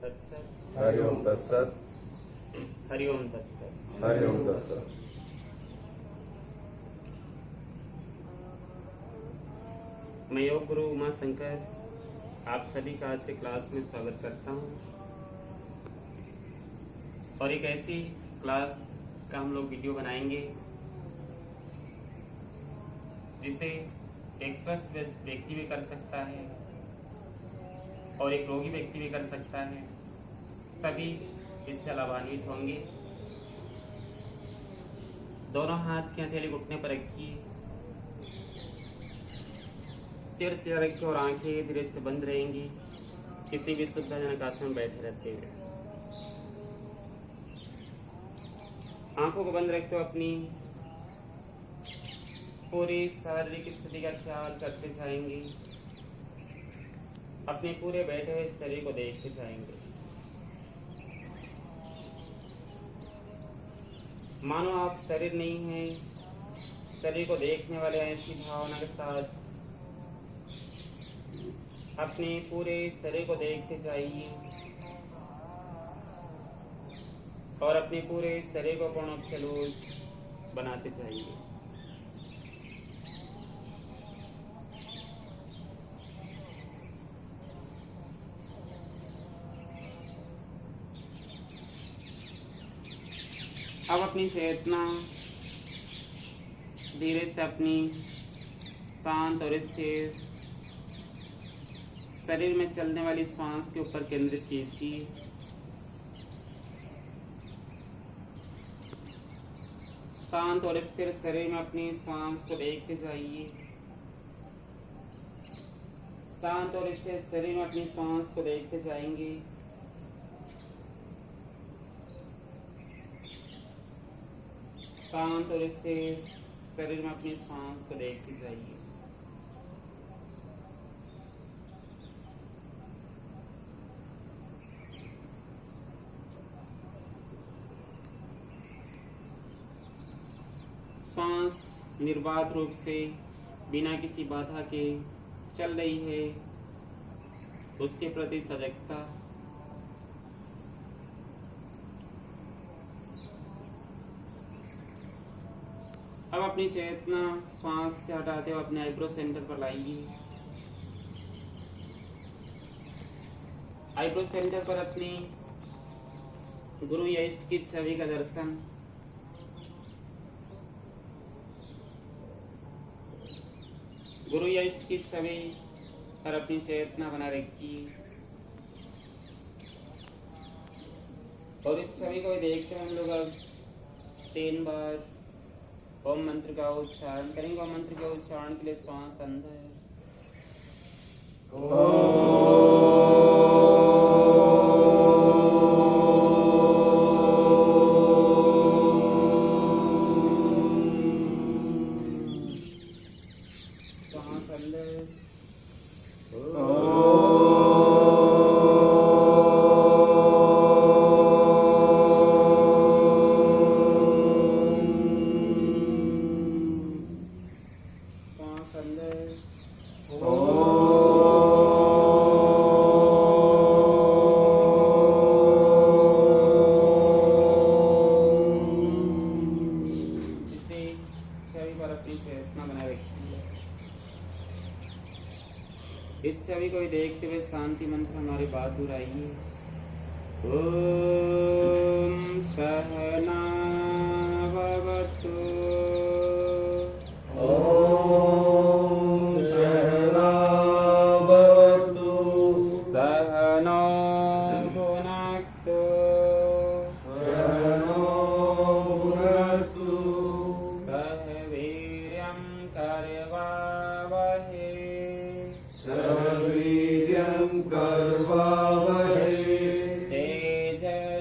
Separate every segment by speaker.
Speaker 1: तत्सत्।
Speaker 2: हरि ओम तत्सत।
Speaker 1: हरि ओम तत्सत्।
Speaker 2: हरि ओम तत्सत।
Speaker 1: मैं योग गुरु उमा शंकर आप सभी का आज के क्लास में स्वागत करता हूँ। और एक ऐसी क्लास का हम लोग वीडियो बनाएंगे जिसे एक स्वस्थ व्यक्ति भी कर सकता है और एक रोगी व्यक्ति भी कर सकता है। सभी इससे लाभान्वित होंगे। दोनों हाथ की हथेली घुटने पर रखिए, सिर सीधा रखिए और आंखें धीरे से बंद रहेंगी किसी भी सुविधाजनक आसन में बैठे रहते हुए। आंखों को बंद रखते हुए अपनी पूरी शारीरिक स्थिति का ख्याल करते जाएंगे। अपने पूरे बैठे हुए शरीर को देखते जाएंगे। मानो आप शरीर नहीं है, शरीर को देखने वाले ऐसी भावना के साथ अपने पूरे शरीर को देखते जाइए और अपने पूरे शरीर को पूर्ण चलोज बनाते जाइए। अब अपनी चेतना धीरे से अपनी शांत और स्थिर शरीर में चलने वाली श्वास के ऊपर केंद्रित कीजिए। शांत और स्थिर शरीर में अपनी श्वास को देखते जाइए। शांत और स्थिर शरीर में अपनी श्वास को देखते जाएंगे। शांत और स्थिर शरीर में अपनी सांस को देखते जाइए। सांस निर्बाध रूप से बिना किसी बाधा के चल रही है, उसके प्रति सजगता। अब अपनी चेतना श्वास से हटाते हुए अपने आईब्रो सेंटर पर लाइए। आईब्रो सेंटर पर अपनी गुरु या इष्ट की छवि का दर्शन। गुरु या इष्ट की छवि पर अपनी चेतना बना रखिए और इस छवि को देखते हुए हम लोग अब 3 बार ओम मंत्र का उच्चारण करेंगे। ओम मंत्र के उच्चारण के लिए श्वास अंदर, श्वास अंदर, इस छवि को देखते हुए शांति मंत्र हमारे बाद दोहराइए। ओम सहना भवतु।
Speaker 2: ओम सहना भवतु।
Speaker 1: सहनो भुनक्तु।
Speaker 2: सहनो भुनक्तु।
Speaker 1: सह वीर्यं करवावहै।
Speaker 2: वीर्यं करवावहै।
Speaker 1: तेजस्विनावधीतमस्तु।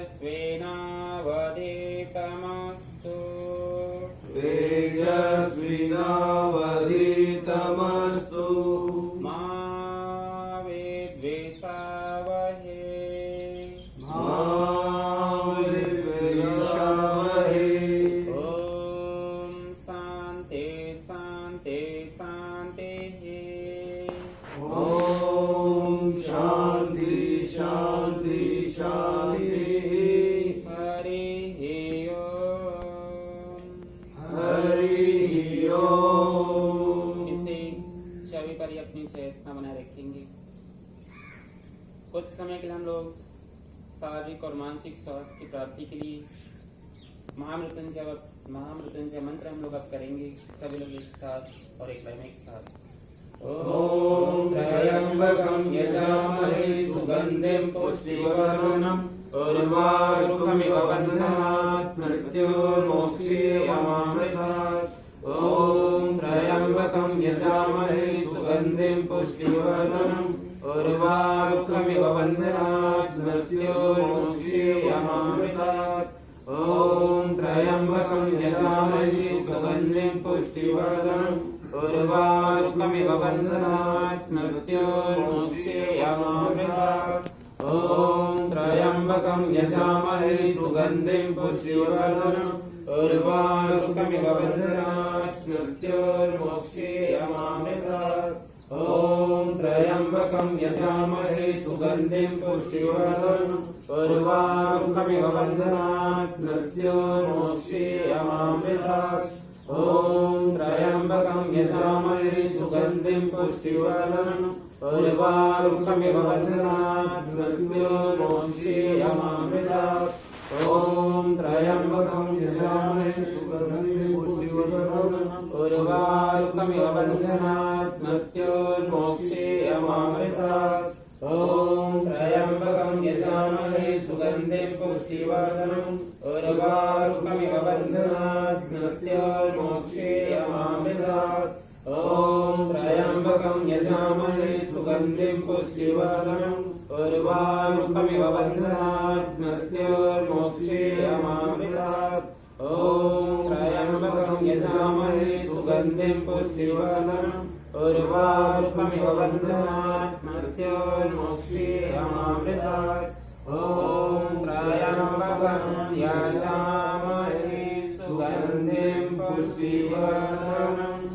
Speaker 1: पहले हम लोग शारीरिक और मानसिक स्वास्थ्य की प्राप्ति के लिए महामृत्युंजय मंत्र हम लोग अब करेंगे। सभी लोग एक साथ और एक लाइन में एक साथ।
Speaker 2: ॐ त्र्यम्बकं यजामहे सुगन्धिं पुष्टिवर्धनम् उर्वारुकमिव बन्धनात् मृत्योर्मोक्षीयमामृतात्। ॐ त्र्यम्बकं यजामहे सुगन्धिं पुष्टिवर्धनम् उर्वारुकमिव बन्धनात् मृत्योर्मोक्षीयमामृतात्। ॐ त्र्यम्बकं यजामहे सुगन्धिं पुष्टिवर्धनम् उर्वारुकमिव बन्धनात् मृत्योर्मोक्षीयमामृतात्। ॐ त्र्यम्बकं यजामहे सुगन्धिं पुष्टिवर्धनम् उर्वारुकमिव बन्धनात् मृत्योर्मोक्षीयमामृतात्। ॐ त्र्यम्बकं यजामहे सुगन्धिं पुष्टिवर्धनम् उर्वारुकमिव बन्धनात् मृत्योर्मोक्षीयमामृतात्। ॐ त्र्यम्बकं यजामहे सुगन्धिं पुष्टिवर्धनम् उर्वारुकमिव बन्धनात् मृत्योर्मोक्षीयमामृतात्। ॐ त्र्यम्बकं यजामहे सुगन्धिं पुष्टिवर्धनम् उर्वारुकमिव बन्धनात् मृत्योर्मोक्षीयमामृतात्। ॐ त्र्यम्बकं यजामहे सुगन्धिं पुष्टिवर्धनम् उर्वारुकमिव बन्धनात् मृत्योर्मोक्षीयमामृतात्। ॐ त्र्यम्बकं यजामहे सुगन्धिं पुष्टिवर्धनम् उर्वारुकमिव बन्धनात् मृत्योर्मोक्षीयमामृतात्। ॐ त्र्यम्बकं यजामहे सुगन्धिं पुष्टिवर्धनम् उर्वारुकमिव बन्धनात् मृत्योर्मोक्षीयमामृतात्। ॐ त्र्यम्बकं यजामहे सुगन्धिं पुष्टिवर्धनम्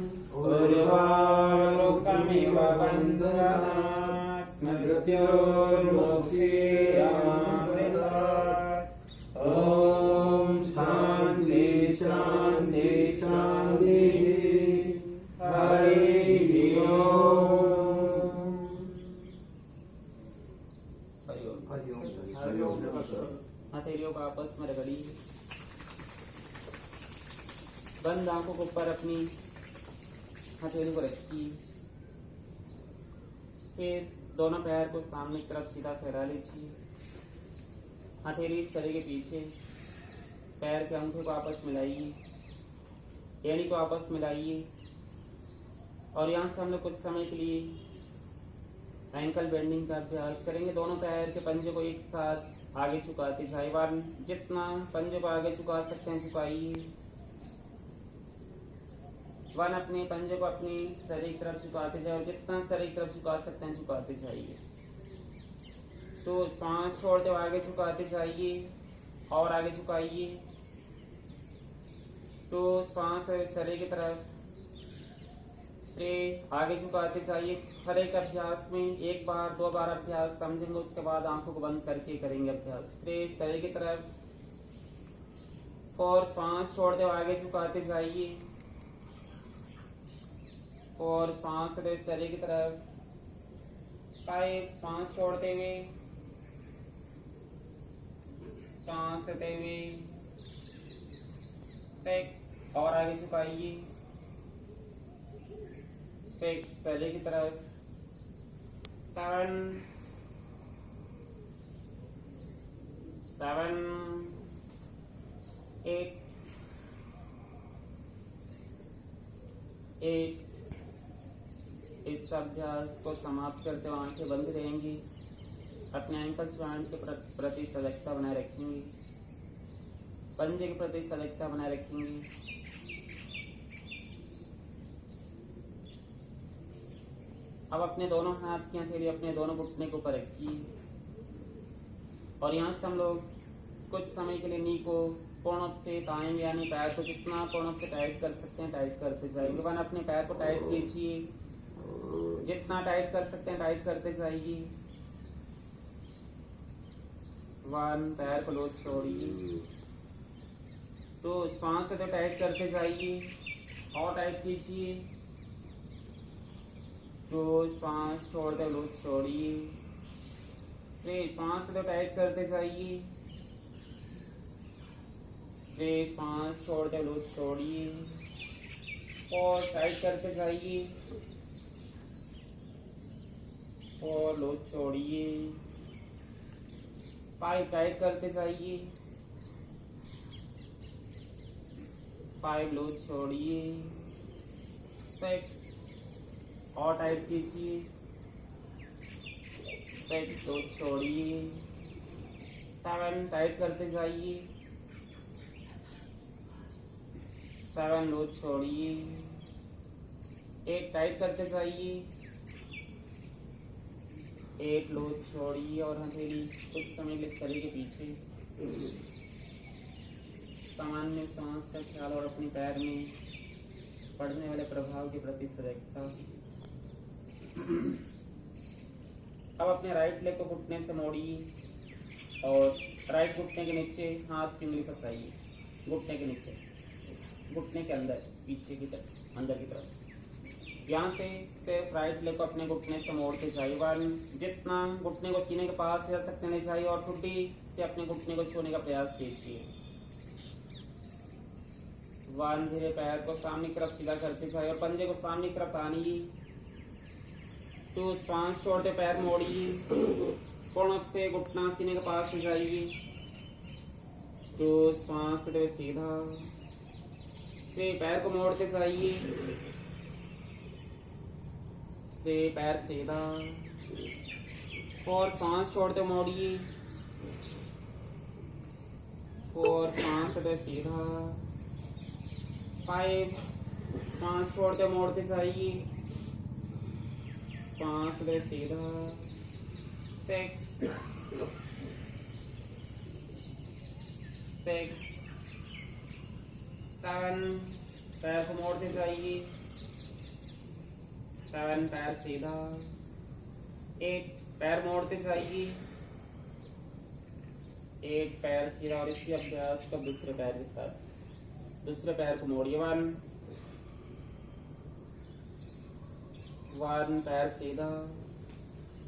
Speaker 2: उर्वारुकमिव बन्धनात् मृत्योर्मोक्षीयमामृतात्। ॐ शान्ति शान्ति शान्तिः। हरिः ओम।
Speaker 1: हथेलियों को आपस में रगड़िए। बंद आंखों के ऊपर अपनी हथेली को रखिए। फिर दोनों पैर को सामने की तरफ सीधा फैला लीजिए। हथेली शरीर के पीछे, पैर के अंगूठे को आपस मिलाइए, एड़ी को आपस मिलाइए और यहाँ से हम लोग कुछ समय के लिए एंकल बेंडिंग का अभ्यास करेंगे। दोनों पैर के पंजे को एक साथ आगे झुकाते जाइए। जितना पंजे को आगे झुका सकते हैं झुकाइए। अपने पंजे को अपनी शरीर की तरफ झुकाते जाए और जितना शरीर की तरफ झुका सकते हैं झुकाते जाइए। तो सांस छोड़ते हुए आगे झुकाते जाइए और आगे झुकाइए। तो सांस शरीर की तरफ से आगे झुकाते जाइए। हर एक अभ्यास में एक बार दो बार अभ्यास समझेंगे, उसके बाद आंखों को बंद करके करेंगे अभ्यास। फिर शरीर की तरफ और सांस छोड़ते हुए आगे झुकाते जाइए और सांस शरीर की तरफ। 5 सांस छोड़ते हुए, सांस लेते हुए। 6 और आगे झुकाइए। 6 शरीर की तरफ। 7 8 इस अभ्यास को समाप्त करते हुए आंखें बंद रहेंगी। अपने एंकल जॉइंट के प्रति सजगता बनाए रखेंगे, पंजे के प्रति सजगता बनाए रखेंगे। अब अपने दोनों हाथ की हथेली अपने दोनों घुटने के ऊपर रखिए और यहाँ से हम लोग कुछ समय के लिए नी को पूर्ण रूप से ताएंगे, यानी पैर को जितना पूर्ण रूप से टाइट कर सकते हैं टाइट करते जाइए। अपने पैर को टाइट कीजिए, जितना टाइट कर सकते हैं टाइट करते जाइए। 1 पैर को लोड छोड़िए। तो सांस से तो टाइट करते जाइए और टाइट कीजिए। तो सांस छोड़ते लोड छोड़िए। फिर सांस को टाइट करते जाइए, फिर सांस छोड़ते लो छोड़िए और टाइट करते जाइए और लो छोड़िए, 5 टाइट करते जाइए, 5 लो छोड़िए, 6 और टाइट कीजिए, 6 लो छोड़िए, 7 टाइट करते जाइए, 7 लो छोड़िए, 8 टाइट करते जाइए, 8 लो छोड़िए और हथेली कुछ समय के शरीर के पीछे। सामान्य सांस का ख्याल और अपने पैर में पड़ने वाले प्रभाव के प्रति सजगता। अब अपने राइट लेग को घुटने से मोड़िए और राइट घुटने के नीचे हाथ की उंगली फंसाइए, घुटने के नीचे, घुटने के अंदर, पीछे की तरफ, अंदर की तरफ। यहाँ से सिर्फ राइट लेग को अपने घुटने से मोड़ते जाइए। 1, जितना घुटने को सीने के पास जा सकते ले जाइए और ठुड्डी से अपने घुटने को छूने का प्रयास कीजिए। 1, धीरे पैर को सामने की तरफ सीधा करते जाइए और पंजे को सामने की तरफ आनिए। 2, सांस छोड़ते पैर मोड़िए, पूर्ण से घुटना सीने के पास ले जाइए। 2, सांस लेते सीधा, फिर पैर को मोड़ते जाइए, फिर पैर सीधा और सांस छोड़ते मोड़िए और सांस लेते सीधा। 5, सांस छोड़ते मोड़ते जाइए, सांस लेते सीधा। 6, 7, पैर को मोड़ते जाइए, 7 पैर सीधा। 8 पैर मोड़ते जाइए, 8 पैर सीधा और इसी अभ्यास को दूसरे पैर के साथ, दूसरे पैर को मोड़िए। 1 पैर सीधा।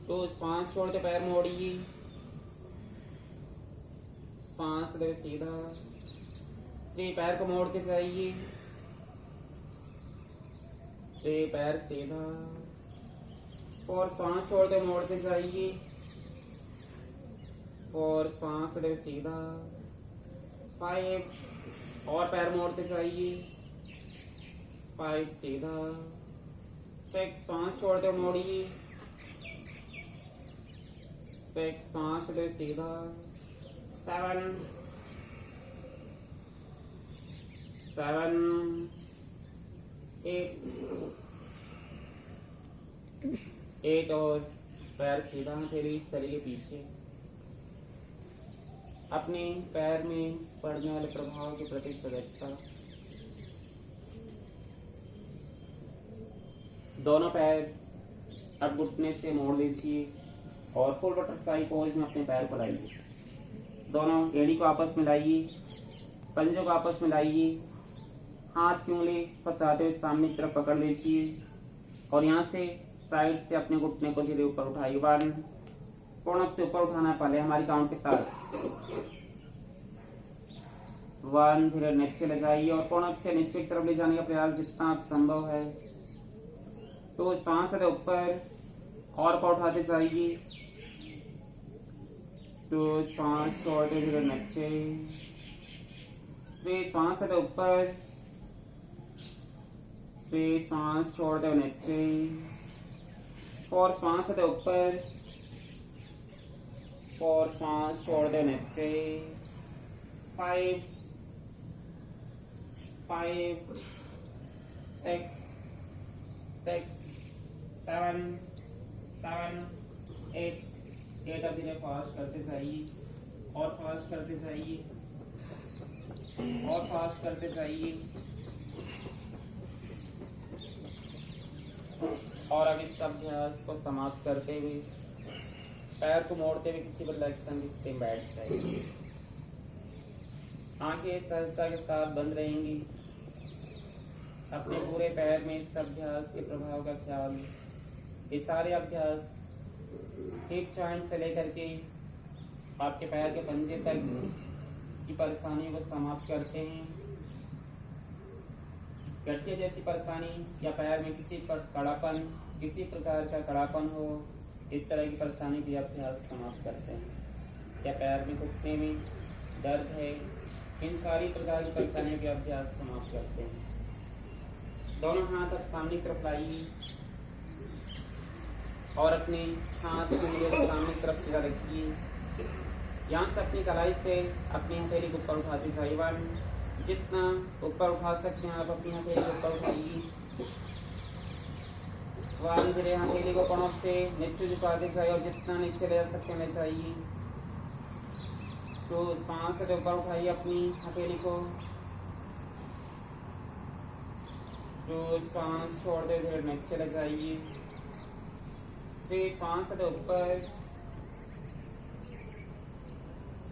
Speaker 1: 2, सांस छोड़ते पैर मोड़िए, सांस ले सीधा। 3, पैर को मोड़ते जाइए, 3 पैर सीधा और सांस छोड़ते मोड़ते जाइए और सांस ले सीधा। 5 और पैर मोड़ते जाइए, 5 सीधा। 6, सांस छोड़ते मोड़िए, 6 सांस ले सीधा। 7, 8 और पैर सीधा, तेरी शरीर के पीछे। अपने पैर में पड़ने वाले प्रभाव के प्रति सजगता। दोनों पैर अब घुटने से मोड़ लीजिए और फुल बटरफ्लाई पोज में अपने पैर को लाइए। दोनों एड़ी को आपस में लाइए, पंजों को आपस में लाइए, हाथ की उंगली फंसाते हुए सामने की तरफ पकड़ लीजिए और यहाँ से साइड से अपने घुटने को धीरे ऊपर उठाइए। 1, पूर्ण से ऊपर उठाना है पहले हमारी काउंट के साथ। 1, धीरे नीचे ले जाइए और पूर्ण से नीचे की तरफ ले जाने का प्रयास जितना संभव है। तो सांस से ऊपर और ऊपर उठाते जाइए। तो सांस छोड़ते धीरे नीचे, फिर सांस से ऊपर, फिर सांस छोड़ते नीचे और सांस से ऊपर और सांस छोड़ते नीचे। 5, 6, 7, 8 अब धीरे फास्ट करते जाइए और फास्ट करते जाइए और फास्ट करते जाइए। और अब इस अभ्यास को समाप्त करते हुए पैर को मोड़ते हुए किसी रिलैक्सन की स्थिति में बैठ जाइए। आंखें सहजता के साथ बंद रहेंगी। अपने पूरे पैर में इस अभ्यास के प्रभाव का ख्याल, ये सारे अभ्यास हिप जॉइंट से लेकर के आपके पैर के पंजे तक की परेशानियों को समाप्त करते हैं। गठिया जैसी परेशानी या पैर में किसी पर कड़ापन, किसी प्रकार का कड़ापन हो, इस तरह की परेशानी भी अभ्यास समाप्त करते हैं। या पैर में घुटने में दर्द है, इन सारी प्रकार की परेशानियों के अभ्यास समाप्त करते हैं। दोनों हाथ अब सामने की तरफ लाइए और अपने हाथ उंगलियों को सामने की तरफ सीधा रखिए। यहाँ से अपनी कलाई से अपनी हथेली को ऊपर उठाते जाइए। जितना ऊपर उठा सकते हैं आप अपनी हथेली को ऊपर उठाइए। धीरे धीरे हथेली को कणों से नीचे झुकाते जाइए और जितना नीचे ले जा सकते हैं ले जाइए। तो सांस से ऊपर उठाइए अपनी हथेली को, तो सांस छोड़ दे धीरे नीचे ले जाइए। फिर सांस से ऊपर,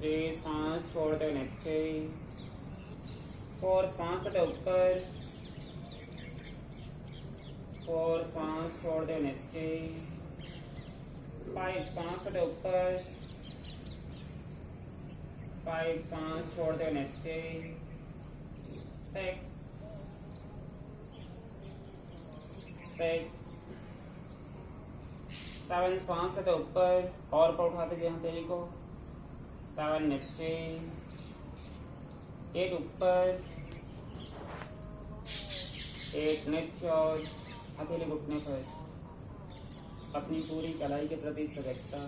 Speaker 1: फिर सांस छोड़ दे नीचे, और सांस से ऊपर, और सांस छोड़ दे नीचे। 5 सांस से ऊपर, 5 सांस छोड़ दे नीचे। 6 7 सांस से ऊपर और ऊपर उठाते जाए हथेली को। 7 नीचे, 8 ऊपर, 8 नीचे और हथेली घुटने पर। अपनी पूरी कलाई के प्रति सजगता।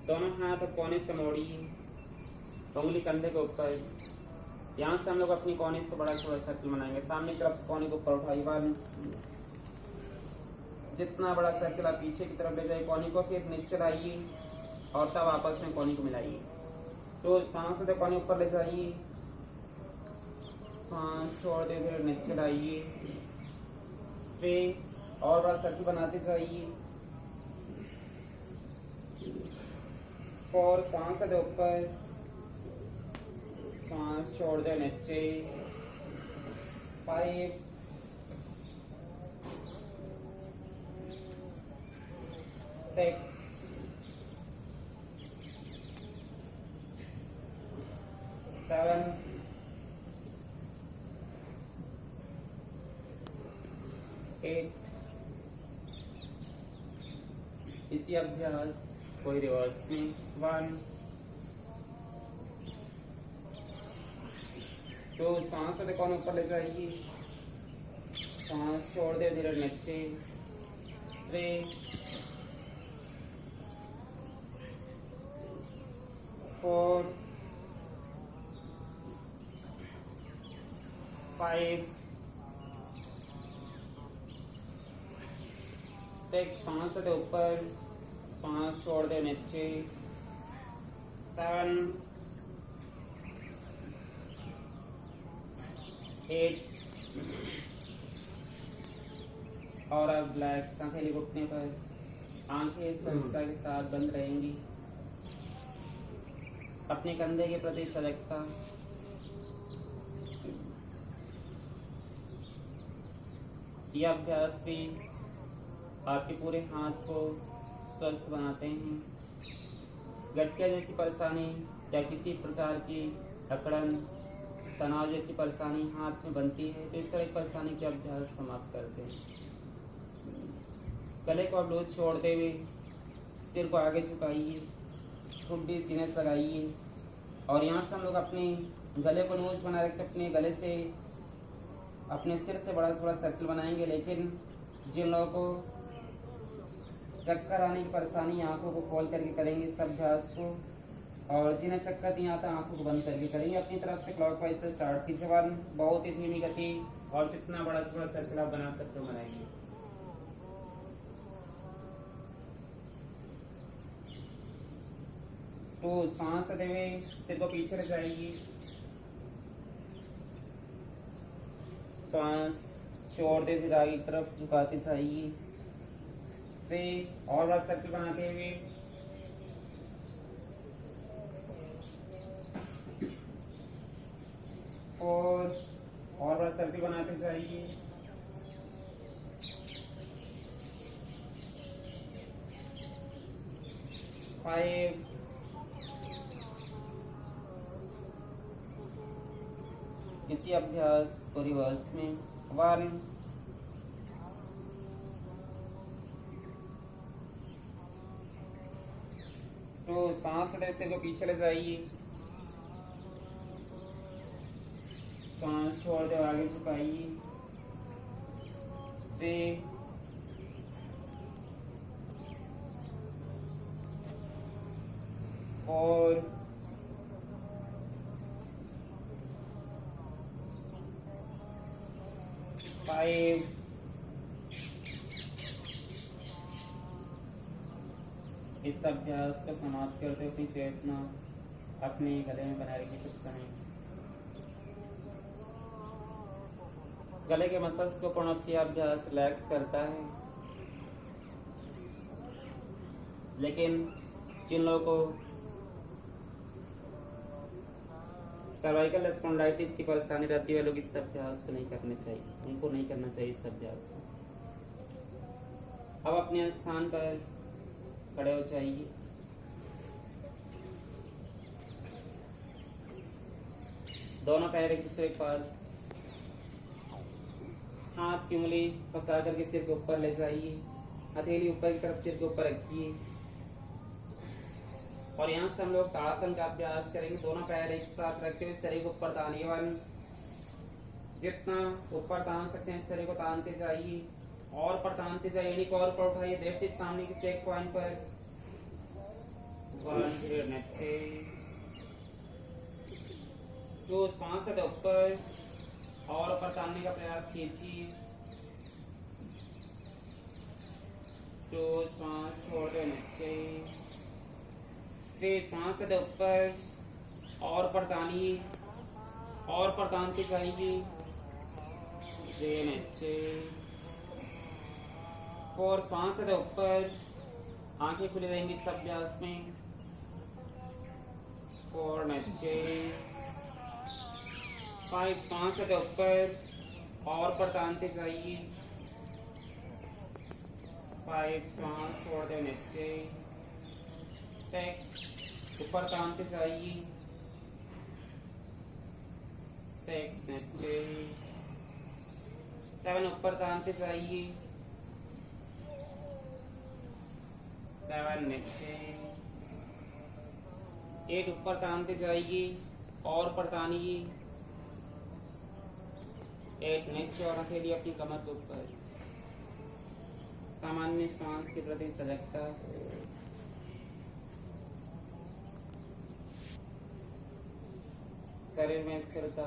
Speaker 1: दोनों हाथ कोने से मोड़िए, उंगली कंधे के ऊपर। यहाँ से हम लोग अपनी कोने से बड़ा सा सर्कल बनाएंगे। सामने की तरफ से कोने को ऊपर उठाइए, जितना बड़ा सर्कल आप पीछे की तरफ ले जाइए कोने को, फिर नीचे लाइए और तब आपस में कोने को मिलाइए। तो सांस से कोने ऊपर ले जाइए, सांस छोड़ दे फिर नीचे लाइए, फिर और बड़ा सर्कल बनाते जाइए। और सांस से ऊपर, सांस छोड़ दे नीचे। 5 6 7 8। इसी अभ्यास कोई रिवर्स में 1। तो सांस से कौन ऊपर ले जाइए, सांस छोड़ दे धीरे नीचे। 3 4 5 6 सांस से ऊपर, सांस छोड़ दे नीचे। 7 8 और अब रिलैक्स, हथेली घुटने पर, आंखें सहजता के साथ बंद रहेंगी। अपने कंधे के प्रति सजगता। यह अभ्यास भी आपके पूरे हाथ को स्वस्थ बनाते हैं। गठिया जैसी परेशानी या किसी प्रकार की अकड़न, तनाव जैसी परेशानी हाथ में बनती है तो इस तरह की परेशानी के अभ्यास समाप्त करते हैं। गले को आप लूज छोड़ते हुए सिर को आगे झुकाइए, ठुड्डी सीने से लगाइए और यहाँ से हम लोग अपने गले को लूज बना रखते अपने गले से अपने सिर से बड़ा से बड़ा सर्कल बनाएंगे। लेकिन जिन लोगों को चक्कर आने की परेशानी, आंखों को खोल करके करेंगे इस अभ्यास को, और जिन्हें चक्कर नहीं आता आंखों को बंद करके करेंगे। अपनी तरफ से क्लॉकवाइज से स्टार्ट कीजिए, बहुत ही धीमी गति और जितना बड़ा से बड़ा सर्कल आप बना सकते हो बनाइए। तो सांस लेते हुए सिर को पीछे ले जाइए, सांस छोड़ दे फिर आगे की तरफ झुकाते जाइए। फिर और बड़ा सर्कल बनाते हुए और बड़ा सर्कल बनाते जाइए। 5 इसी अभ्यास को रिवर्स में 1 2 सांस ऐसे को पीछे ले जाइए, सांस छोड़ दे आगे झुकाइए, 3 4 5 इस अभ्यास को समाप्त करते हुए अपनी चेतना अपने गले में बनाए रखिए कुछ समय। गले के मसल्स को पूर्ण से अभ्यास रिलैक्स करता है, लेकिन जिन लोगों को सर्वाइकल स्पॉन्डिलाइटिस की परेशानी रहती है वे लोग इस अभ्यास को नहीं करने चाहिए, उनको नहीं करना चाहिए इस अभ्यास को। अब अपने स्थान पर खड़े हो जाइए, दोनों पैर एक दूसरे के पास, हाथ की उंगली फंसा करके सिर के ऊपर ले जाइए, हथेली ऊपर की तरफ सिर के ऊपर रखिए और यहाँ से हम लोग ताड़ासन का अभ्यास करेंगे। दोनों पैर एक साथ रखते हुए शरीर को ऊपर तानिए, 1 जितना ऊपर तान सकते हैं शरीर को तानते जाइए और पर तानते जाइए, एड़ी को और पर उठाइए, दृष्टि सामने किसी एक पॉइंट पर 1 2 सांस लेते ऊपर और ऊपर तानने का प्रयास कीजिए, 2 सांस छोड़ते नीचे, 3 सांस लेते ऊपर और ऊपर तानिए और पर तानते जाइए, 3 नीचे, 4 सांस लेते ऊपर, आंखें खुली रहेंगी इस अभ्यास में, 4 नीचे, 5 सांस लेते ऊपर और पर तानते जाइए, 5 सांस छोड़ते नीचे, 6 ऊपर तानते जाइए, 6 नीचे, 7 ऊपर तानते जाइए, 7 नीचे, 8 ऊपर तानते जाइए और ऊपर तानिए, 8 नीचे और हथेली अपनी कमर के ऊपर, सामान्य सांस के प्रति सजगता, शरीर में स्थिरता।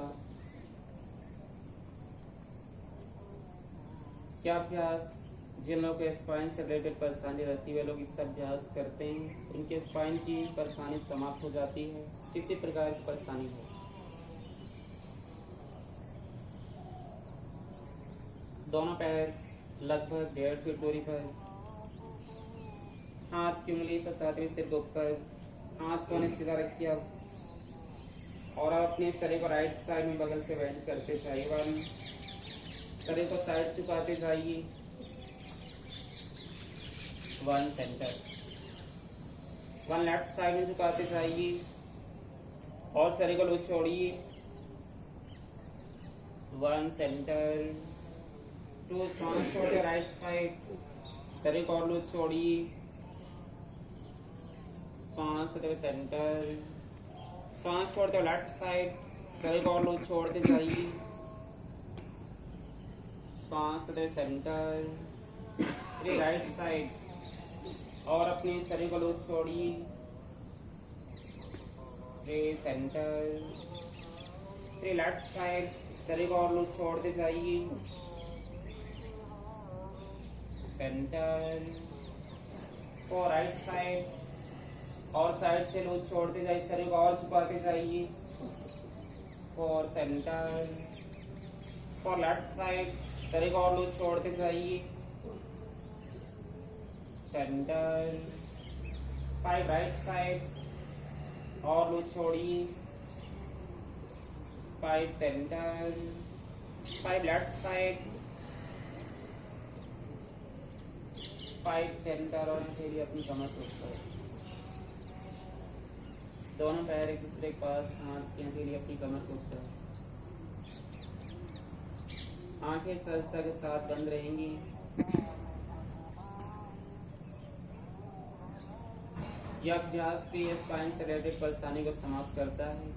Speaker 1: क्या अभ्यास जिन लोगों के स्पाइन से रिलेटेड परेशानी रहती है वे लोग इस अभ्यास करते हैं, उनके स्पाइन की परेशानी समाप्त हो जाती है, किसी प्रकार की परेशानी हो। दोनों पैर लगभग 1.5 फीट दूरी पर, हाथ की उंगली फंसाते हुए सिर के ऊपर, हाथ को सीधा रखिए अब और आप अपने शरीर को राइट साइड में बगल से बेंड करते जाइए, 1 शरीर को साइड झुकाते जाइए, 1 सेंटर, 1 लेफ्ट साइड में झुकाते जाइए और शरीर को लूज छोड़िए, 1 सेंटर, 2 सांस छोड़िए राइट साइड, शरीर को और लूज छोड़िए, सांस लेते हुए सेंटर, सांस छोड़ते हुए लेफ्ट साइड, शरीर को और लूज छोड़ते जाइए, सांस लेते हुए सेंटर, फिर राइट साइड और अपने शरीर को लूज छोड़िए, फिर सेंटर, फिर लेफ्ट साइड, शरीर को और लूज छोड़ते जाइए, सेंटर, और राइट साइड और साइड से लूज छोड़ते जाइए, शरीर को और झुकाते जाइए, for centre, for left side, शरीर को और लूज छोड़ते जाइए, सेंटर, 5 राइट साइड और लूज छोड़िए, 5 सेंटर, 5 लेफ्ट साइड, 5 सेंटर और फिर अपनी कमर के ऊपर, दोनों पैर एक दूसरे के पास, हाथ की हथेली अपनी कमर के ऊपर, आंखें सहजता के साथ बंद रहेंगी। यह अभ्यास भी स्पाइन से रिलेटेड परेशानी को समाप्त करता है।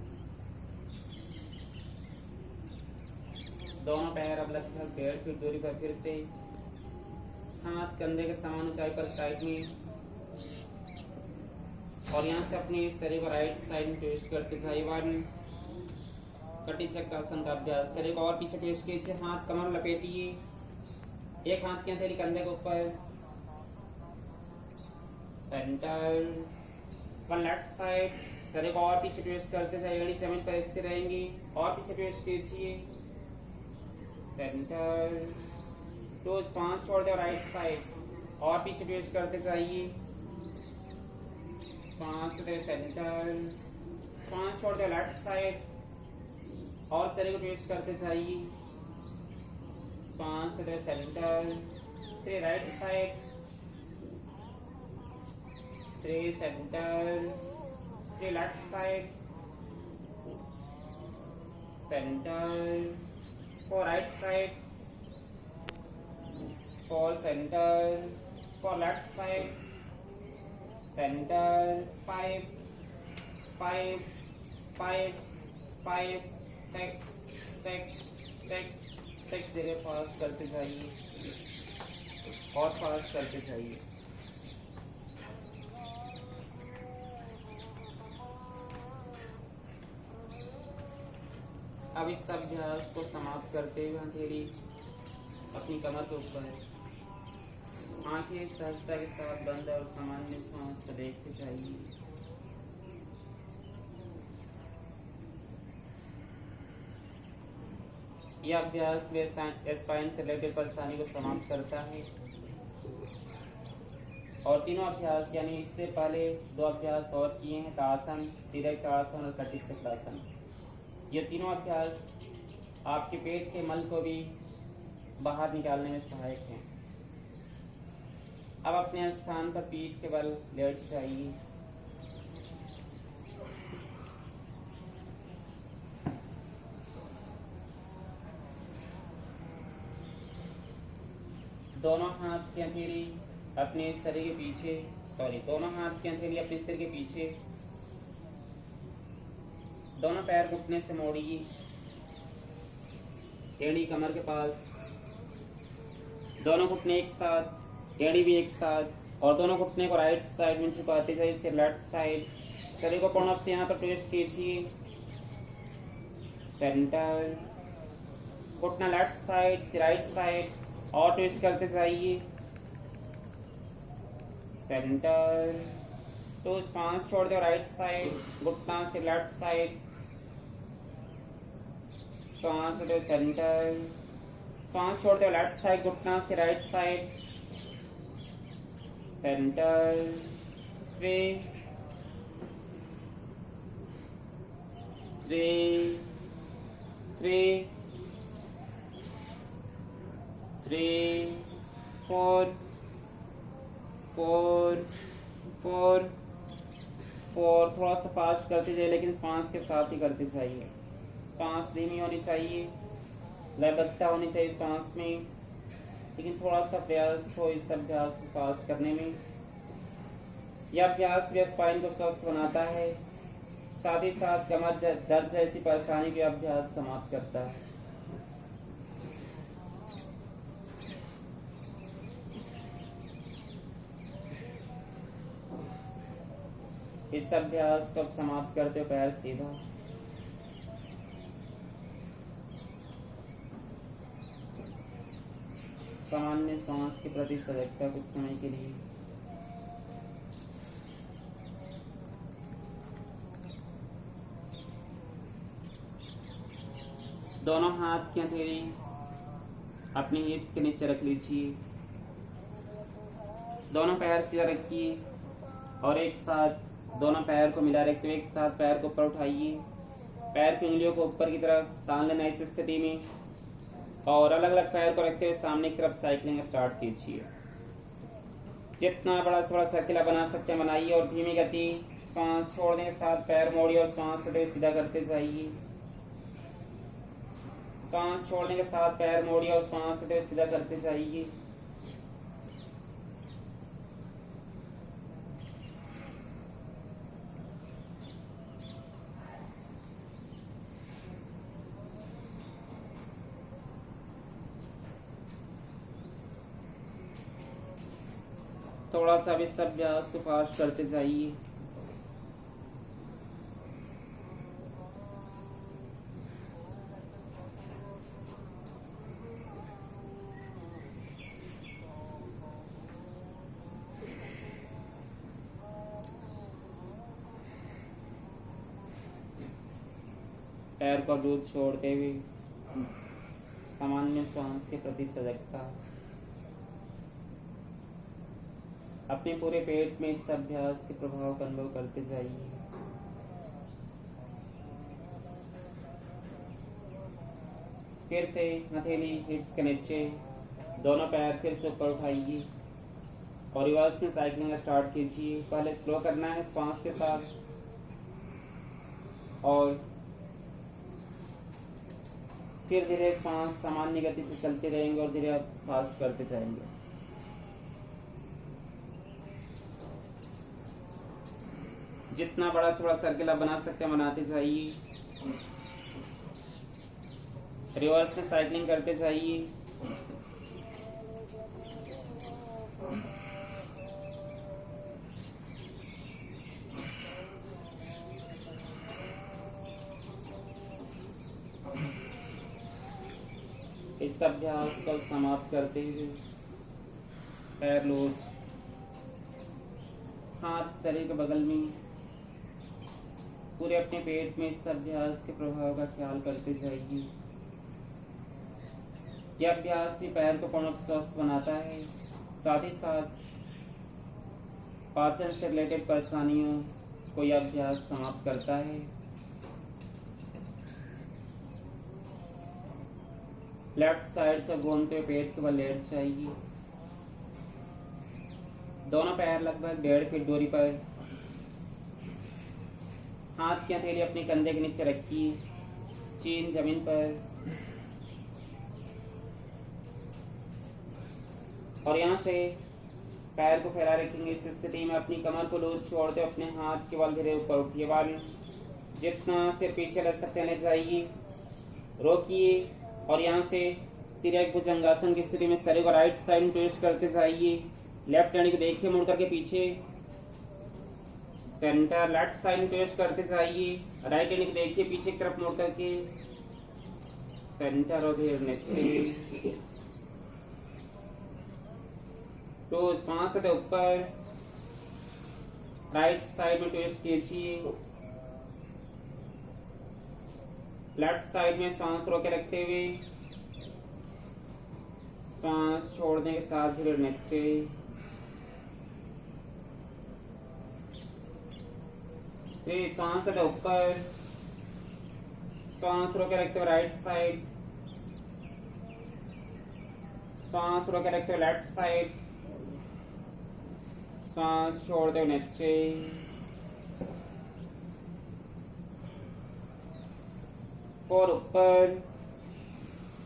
Speaker 1: दोनों पैर अब लगभग 1.5 फीट दूरी पर फिर से, हाथ कंधे के समान ऊंचाई पर साइड में, और यहाँ से अपने शरीर को राइट साइड में ट्विस्ट करके जाइए। कटी चक्रासन का अभ्यास। शरीर को और पीछे ट्विस्ट कीजिए, हाथ कमर लपेटिए, एक हाथ की हथेली कंधे के ऊपर, सेंटर, वन लेफ्ट साइड। शरीर को और पीछे ट्विस्ट करते जाइए, एड़ी जमीन पर स्थिर रहेंगी, और पीछे ट्विस्ट कीजिए, सेंटर, तो सांस छोड़ दो राइट साइड, और पीछे ट्विस्ट करते जाइए, सांस दे सेंटर, सांस छोड़ दो लेफ्ट साइड, और शरीर को ट्विस्ट करते जाइए, सांस दे centre, 3 right side, 3 centre, 3 left side, centre, 4 right side, 4 centre, 4 left side, centre, 5, 5, 5, 5, 6, 6, 6, 6। धीरे फास्ट करते जाइए, और फास्ट करते जाइए। अब इस अभ्यास को समाप्त करते हुए हथेली अपनी कमर के ऊपर, आंखें सहजता के साथ बंद और सामान्य सांस को देखते जाइए। यह अभ्यास स्पाइन से रिलेटेड परेशानी को समाप्त करता है। और तीनों अभ्यास यानी इससे पहले 2 अभ्यास और किए हैं, ताड़ासन, तिर्यक ताड़ासन और कटी चक्रासन। ये तीनों अभ्यास आपके पेट के मल को भी बाहर निकालने में सहायक हैं। अब अपने स्थान पर पीठ के बल लेट जाइए। दोनों हाथ की हथेली अपने शरीर के पीछे, दोनों हाथ की हथेली अपने सिर के पीछे, दोनों पैर घुटने से मोड़िए, एड़ी कमर के पास, दोनों घुटने एक साथ, एड़ी भी एक साथ, और दोनों घुटने को राइट साइड में झुकाते जाइए, इससे लेफ्ट साइड। शरीर को पूर्ण से यहाँ पर ट्विस्ट कीजिए, सेंटर, घुटना लेफ्ट साइड से राइट साइड, और ट्विस्ट करते जाइए, सेंटर, तो सांस छोड़ दो राइट साइड, घुटना से लेफ्ट साइड, सांस दो सेंटर, सांस छोड़ दो लेफ्ट साइड, घुटना से राइट साइड, सेंटर, 3, 3, 3, 3, 4, 4, 4, 4। थोड़ा सा फास्ट करते जाइए, लेकिन सांस के साथ ही करते जाइए। सांस धीमी होनी चाहिए, लयबद्धता होनी चाहिए सांस में, लेकिन थोड़ा सा प्रयास हो इस अभ्यास को फास्ट करने में। यह अभ्यास भी स्पाइन को स्वस्थ बनाता है, साथ ही साथ कमर दर्द जैसी परेशानी के अभ्यास समाप्त करता है। इस अभ्यास को समाप्त करते हो पैर सीधा, सामान्य सांस के प्रति सजगता कुछ समय के लिए। दोनों हाथ की हथेली अपनी हिप्स के नीचे रख लीजिए, दोनों पैर सीधा रखिए, और एक साथ दोनों पैर को मिला रखते हुए एक साथ पैर को ऊपर उठाइए। पैर की उंगलियों को ऊपर की तरफ तान लेना इस स्थिति में, और अलग अलग पैर को रखते हुए सामने की तरफ साइकिलिंग स्टार्ट कीजिए। जितना बड़ा से बड़ा सर्किल बना सकते हैं बनाइए, और धीमी गति सांस छोड़ने के साथ पैर मोड़िए और सांस सदैव सीधा करते जाइए। सांस छोड़ने के साथ पैर मोड़िए और सांस सदैव सीधा करते जाइए। थोड़ा सा भी सब अभ्यास को फास्ट करते जाइए। पैर का दूध छोड़ते हुए सामान्य श्वास के प्रति सजगता। अपने पूरे पेट में इस अभ्यास के प्रभाव का अनुभव करते जाइए। फिर से हथेली हिप्स के नीचे, दोनों पैर फिर से ऊपर उठाइए और रिवर्स में साइकिलिंग स्टार्ट कीजिए। पहले स्लो करना है श्वास के साथ और फिर धीरे श्वास सामान्य गति से चलते रहेंगे और धीरे आप फास्ट करते जाएंगे। जितना बड़ा से बड़ा सर्किल आप बना सकते हैं बनाते जाइए। रिवर्स में साइकिलिंग करते जाइए। इस अभ्यास को समाप्त करते हुए पैर लोच, हाथ शरीर के बगल में, पूरे अपने पेट में इस अभ्यास के प्रभाव का ख्याल करते जाइए। यह अभ्यास ही पैर को पूर्ण स्वस्थ बनाता है, साथ ही साथ पाचन से रिलेटेड परेशानियों को यह अभ्यास समाप्त करता है। लेफ्ट साइड से घूमते हुए पेट के बल लेट जाइए। दोनों पैर लगभग 1.5 फीट दूरी पर, हाथ की हथेली अपने कंधे के नीचे रखिए, चीन जमीन पर, और यहाँ से पैर को फैला रखेंगे। इस स्थिति में अपनी कमर को लूज छोड़ते अपने हाथ के बल धीरे ऊपर उठिए। बाल जितना से पीछे ले सकते ले जाइए, रोकिए और यहाँ से तिर्यक भुजंगासन की स्थिति में शरीर को राइट साइड में ट्विस्ट करते जाइए। लेफ्ट हैंड को देखिए मुड़ करके पीछे, सेंटर लेफ्ट साइड में ट्विस्ट करते जाइए। राइट हैंड को देखिए पीछे की तरफ मुड़ करके, सेंटर और धीरे नीचे। तो सांस के ऊपर राइट साइड में ट्विस्ट कीजिए। लेफ्ट साइड में सांस रोके रखते हुए सांस छोड़ने के साथ धीरे नीचे। फिर सांस के ऊपर, सांस रोके रखते हुए राइट साइड, सांस रोके रखते हुए लेफ्ट साइड, सांस छोड़ते हुए नीचे। और ऊपर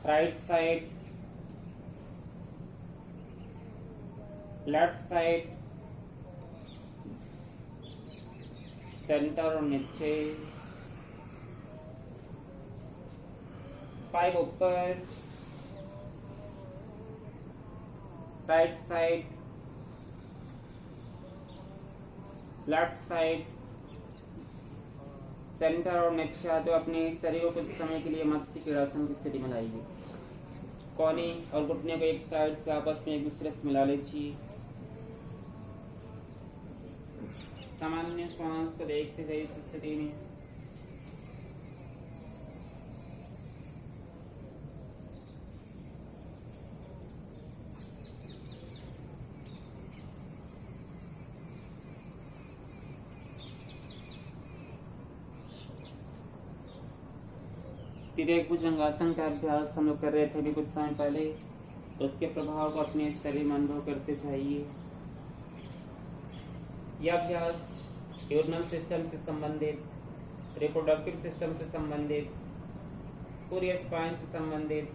Speaker 1: right side, left side, centre और नीचे। 5 ऊपर, right side, left side, centre और नीचे। तो अपने शरीर को कुछ समय के लिए मत्स्य क्रीड़ासन की स्थिति में लाइए। कोहनी और घुटने को एक साइड से आपस में एक दूसरे से मिला लीजिए। सामान्य श्वास को देखते जाइए इस स्थिति में। तिर्यक भुजंगासन का अभ्यास हम लोग कर रहे थे अभी कुछ समय पहले, उसके प्रभाव को अपने शरीर में अनुभव करते जाइए। यह अभ्यास यूरिनल सिस्टम से संबंधित, रिप्रोडक्टिव सिस्टम से संबंधित, पूरी स्पाइन से संबंधित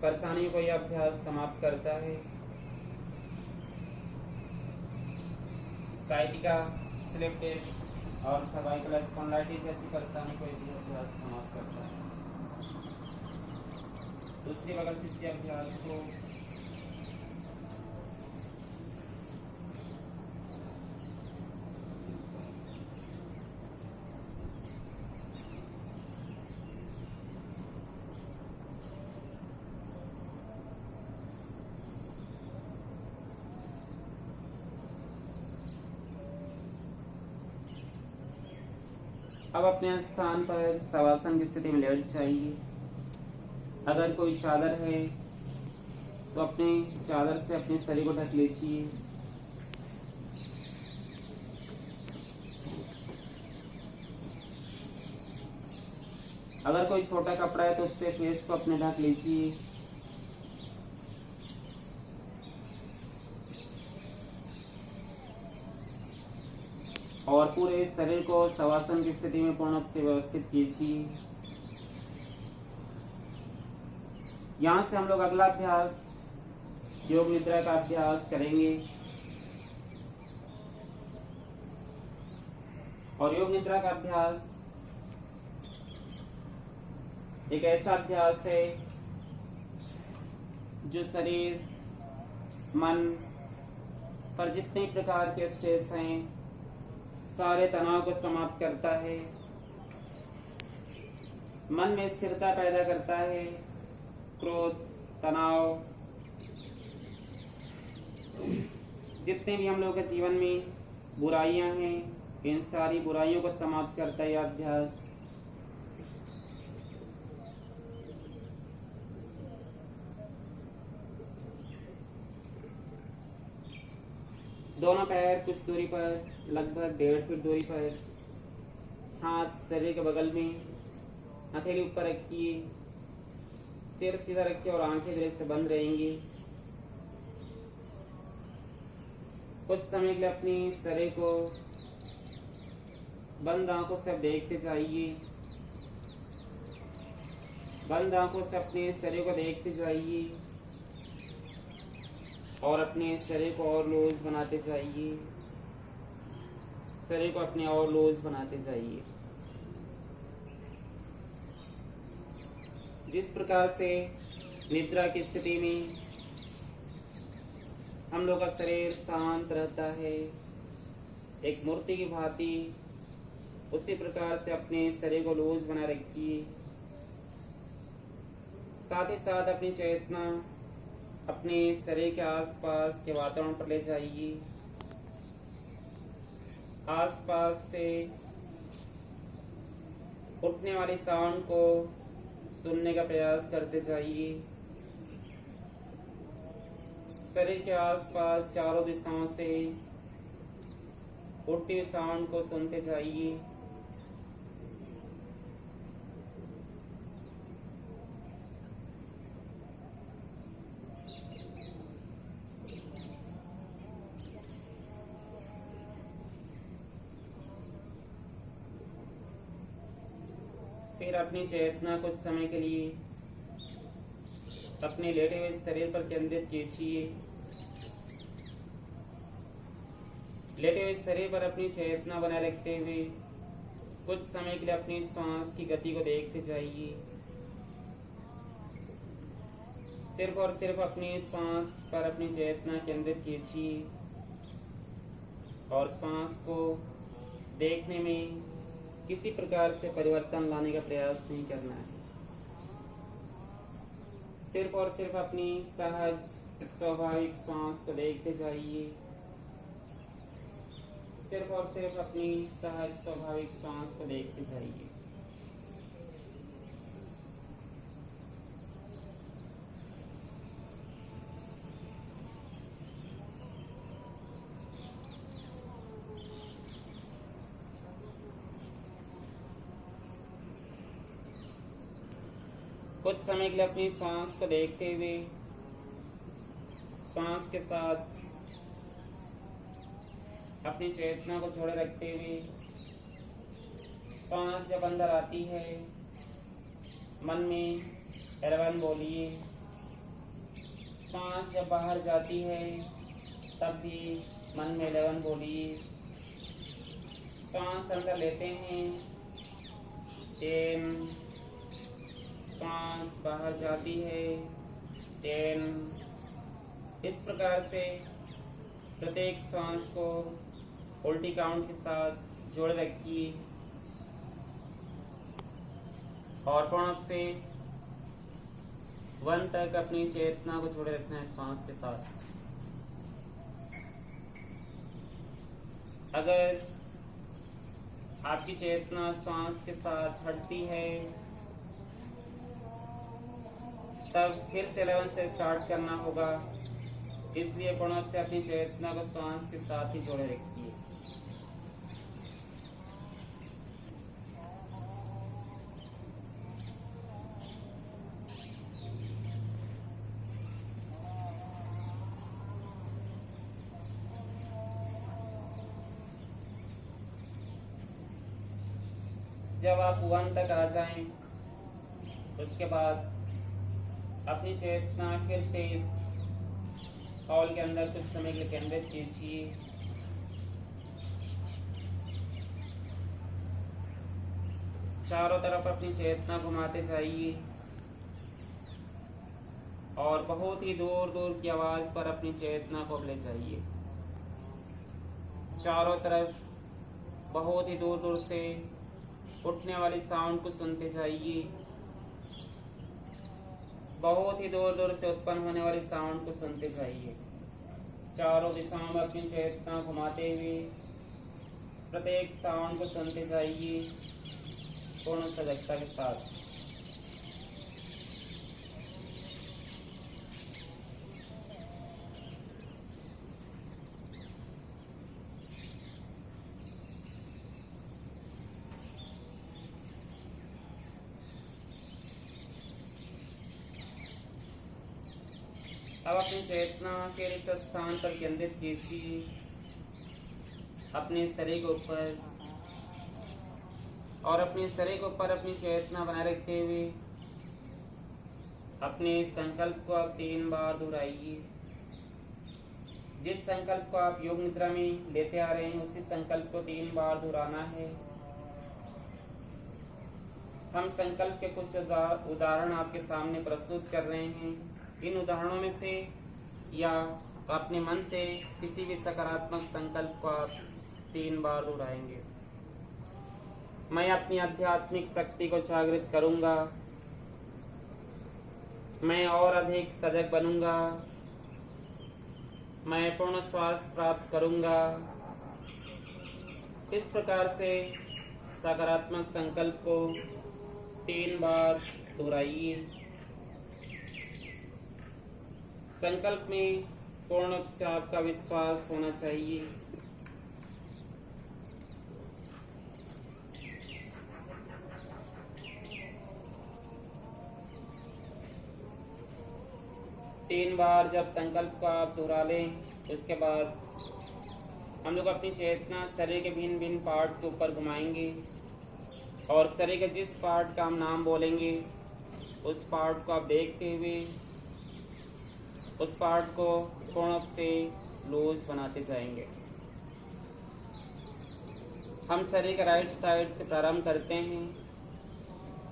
Speaker 1: परेशानियों को यह अभ्यास समाप्त करता है। साइटिका, स्लिप डिस्क और सर्वाइकल स्पॉन्डिलाइटिस जैसी परेशानी को यह अभ्यास समाप्त करता है। दूसरी बगल से इसी अभ्यास को अब अपने स्थान पर शवासन की स्थिति में लेट जाइए। अगर कोई चादर है तो अपने चादर से अपने शरीर को ढक लीजिए। अगर कोई छोटा कपड़ा है तो उससे फेस को अपने ढक लीजिए। और पूरे शरीर को शवासन की स्थिति में पूर्ण रूप से व्यवस्थित कीजिए। यहाँ से हम लोग अगला अभ्यास योग निद्रा का अभ्यास करेंगे। और योग निद्रा का अभ्यास एक ऐसा अभ्यास है जो शरीर, मन पर जितने प्रकार के स्ट्रेस हैं, सारे तनाव को समाप्त करता है, मन में स्थिरता पैदा करता है। क्रोध, तनाव, जितने भी हम लोग के जीवन में बुराइयां हैं, इन सारी बुराइयों को समाप्त करता है यह अभ्यास। दोनों पैर कुछ दूरी पर, लगभग 1.5 फीट दूरी पर, हाथ शरीर के बगल में, हथेली ऊपर रखिए, सिर सीधा रखिए और आंखें धीरे से बंद रहेंगी। कुछ समय के लिए अपनी शरीर को बंद आंखों से देखते जाइए। बंद आंखों से अपने शरीर को देखते जाइए और अपने शरीर को और लूज बनाते जाइए। शरीर को अपने और लूज बनाते जाइए। जिस प्रकार से निद्रा की स्थिति में हम लोग का शरीर शांत रहता है, एक मूर्ति की भांति, उसी प्रकार से अपने शरीर को लूज बना रखिए। साथ ही साथ अपनी चेतना अपने शरीर के आसपास के वातावरण पर ले जाइए। आसपास से उठने वाली साउंड को सुनने का प्रयास करते जाइए। शरीर के आसपास चारों दिशाओं से उठती हुई साउंड को सुनते जाइए। फिर अपनी चेतना कुछ समय के लिए अपने लेटे हुए शरीर पर केंद्रित कीजिए। लेटे हुए शरीर पर अपनी चेतना बनाए रखते हुए कुछ समय के लिए अपनी श्वास की गति को देखते जाइए। सिर्फ और सिर्फ अपनी श्वास पर अपनी चेतना केंद्रित कीजिए और श्वास को देखने में किसी प्रकार से परिवर्तन लाने का प्रयास नहीं करना है। सिर्फ और सिर्फ अपनी सहज स्वाभाविक श्वास को देखते जाइए। सिर्फ और सिर्फ अपनी सहज स्वाभाविक श्वास को देखते जाइए। कुछ समय के लिए अपनी सांस को देखते हुए सांस के साथ अपनी चेतना को छोड़े रखते हुए सांस जब अंदर आती है मन में 11 बोलिए। सांस जब बाहर जाती है तब भी मन में 11 बोलिए। सांस अंदर लेते हैं 10, सांस बाहर जाती है 10। इस प्रकार से प्रत्येक सांस को उल्टी काउंट के साथ जोड़े रखिए और प्रणव से 1 तक अपनी चेतना को जोड़े रखना है सांस के साथ। अगर आपकी चेतना सांस के साथ हटती है तब फिर से 11 से स्टार्ट करना होगा, इसलिए प्रणव से अपनी चेतना को सांस के साथ ही जोड़े रखिए। जब आप 1 तक आ जाएं, उसके बाद अपनी चेतना फिर से इस हॉल के अंदर कुछ समय के लिए केंद्रित कीजिए। चारों तरफ अपनी चेतना घुमाते जाइए और बहुत ही दूर दूर की आवाज पर अपनी चेतना को ले जाइए। चारों तरफ बहुत ही दूर दूर से उठने वाली साउंड को सुनते जाइए। बहुत ही दूर दूर से उत्पन्न होने वाली साउंड को सुनते जाइए। चारों दिशाओं में अपनी चेतना घुमाते हुए प्रत्येक साउंड को सुनते जाइए पूर्ण सजगता के साथ। अब अपनी चेतना के इस स्थान पर केंद्रित कीजिए, अपने शरीर के ऊपर, और अपने शरीर के ऊपर अपनी चेतना बनाए रखते हुए अपने संकल्प को आप 3 बार दोहराइए। जिस संकल्प को आप योग निद्रा में लेते आ रहे हैं उसी संकल्प को 3 बार दोहराना है। हम संकल्प के कुछ उदाहरण आपके सामने प्रस्तुत कर रहे हैं। इन उदाहरणों में से या अपने मन से किसी भी सकारात्मक संकल्प को आप 3 बार दोहराएंगे। मैं अपनी आध्यात्मिक शक्ति को जागृत करूंगा, मैं और अधिक सजग बनूंगा, मैं पूर्ण स्वास्थ्य प्राप्त करूंगा। इस प्रकार से सकारात्मक संकल्प को 3 बार दोहराइए। संकल्प में पूर्ण रूप से आपका विश्वास होना चाहिए। तीन बार जब संकल्प को आप दोहरा लें, उसके बाद हम लोग अपनी चेतना शरीर के भिन्न भिन्न पार्ट के ऊपर घुमाएंगे और शरीर के जिस पार्ट का हम नाम बोलेंगे उस पार्ट को आप देखते हुए उस पार्ट को पूर्ण रूप से लूज बनाते जाएंगे। हम शरीर के राइट साइड से प्रारंभ करते हैं।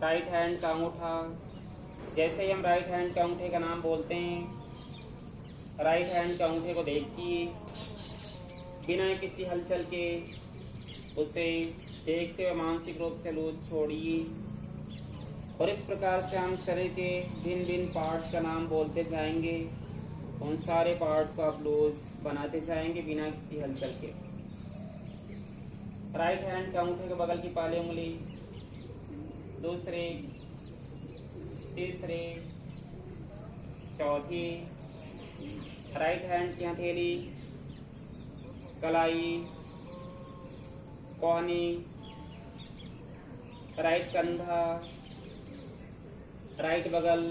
Speaker 1: राइट हैंड का अंगूठा, जैसे ही हम राइट हैंड के अंगूठे का नाम बोलते हैं, राइट हैंड के अंगूठे को देखिए, बिना किसी हलचल के उसे देखते हुए मानसिक रूप से लूज छोड़िए। और इस प्रकार से हम शरीर के भिन्न भिन्न पार्ट का नाम बोलते जाएंगे। उन सारे पार्ट को आप लूज बनाते जाएंगे बिना किसी हलचल के। राइट हैंड के अंगूठे के बगल की पहली उंगली, दूसरे, तीसरे, चौथी, राइट हैंड की हथेली, कलाई, कोहनी, राइट कंधा, राइट बगल,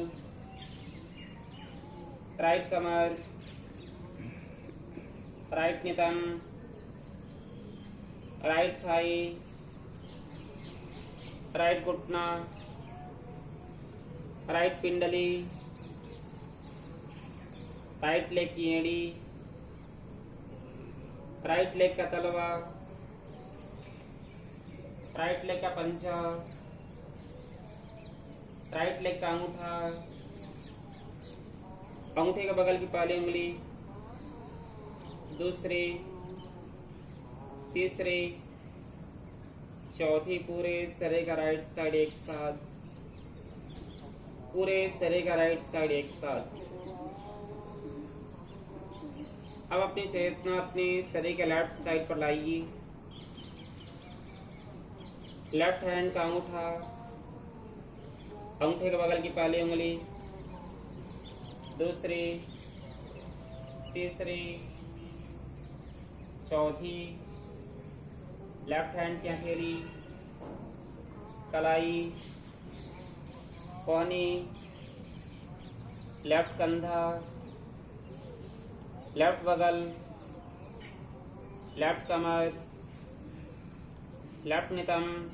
Speaker 1: राइट कमर, राइट नितंब, राइट थाई, राइट घुटना, राइट पिंडली, राइट लेग की एड़ी, राइट लेग का तलवा, राइट लेग का पंजा, राइट लेग का अंगूठा, अंगूठे के बगल की पहली उंगली, दूसरी, तीसरी, चौथी, पूरे शरीर का राइट साइड एक साथ, पूरे शरीर का राइट साइड एक साथ। अब अपनी चेतना अपने शरीर के लेफ्ट साइड पर लाइए। लेफ्ट हैंड का अंगूठा, अंगूठे के बगल की पहली उंगली, दूसरी, तीसरी, चौथी, लेफ्ट हैंड की हथेली, कलाई, कोहनी, लेफ्ट कंधा, लेफ्ट बगल, लेफ्ट कमर, लेफ्ट नितंब,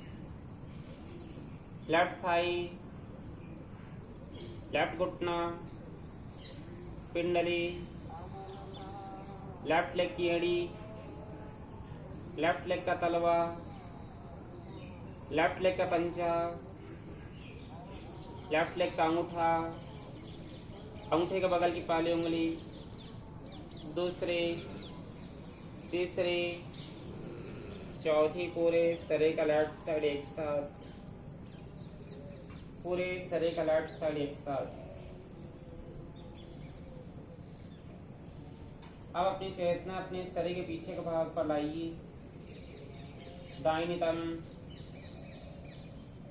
Speaker 1: लेफ्ट थाई, लेफ्ट घुटना, पिंडली, लेफ्ट लेग की एड़ी, लेफ्ट लेग का तलवा, लेफ्ट लेग का पंजा, लेफ्ट लेग का अंगूठा, अंगूठे के बगल की पहली उंगली, दूसरी, तीसरी, चौथी, पूरे शरीर का लेफ्ट साइड एक साथ, पूरे शरीर का लेफ्ट साइड एक साथ। अब अपनी चेतना अपने शरीर के पीछे के भाग पर लाइए। दाईं नितंब,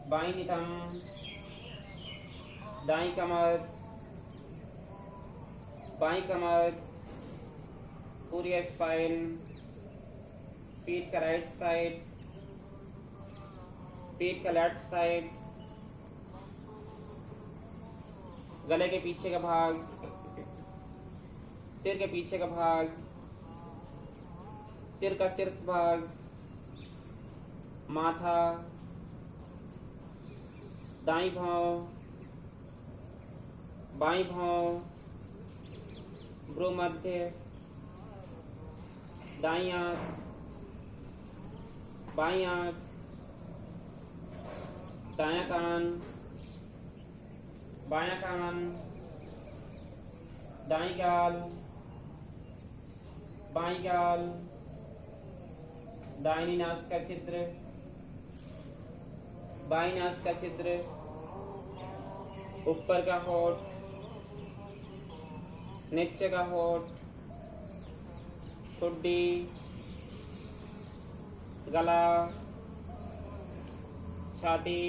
Speaker 1: बाईं नितंब, दाईं कमर, बाईं कमर, पूरी स्पाइन, पीठ का राइट साइड, पीठ का लेफ्ट साइड, गले के पीछे का भाग, सिर के पीछे का भाग, सिर का शीर्ष भाग, माथा, दाईं भौं, बाईं भौं, भ्रू मध्य, दाईं आंख, बाईं आंख, दायां कान, बायां कान, दाईं गाल, बाईं गाल, दाहिनी नासिका छिद्र, बाईं नासिका छिद्र, ऊपर का होठ, नीचे का होठ, ठुड्डी, गला, छाती,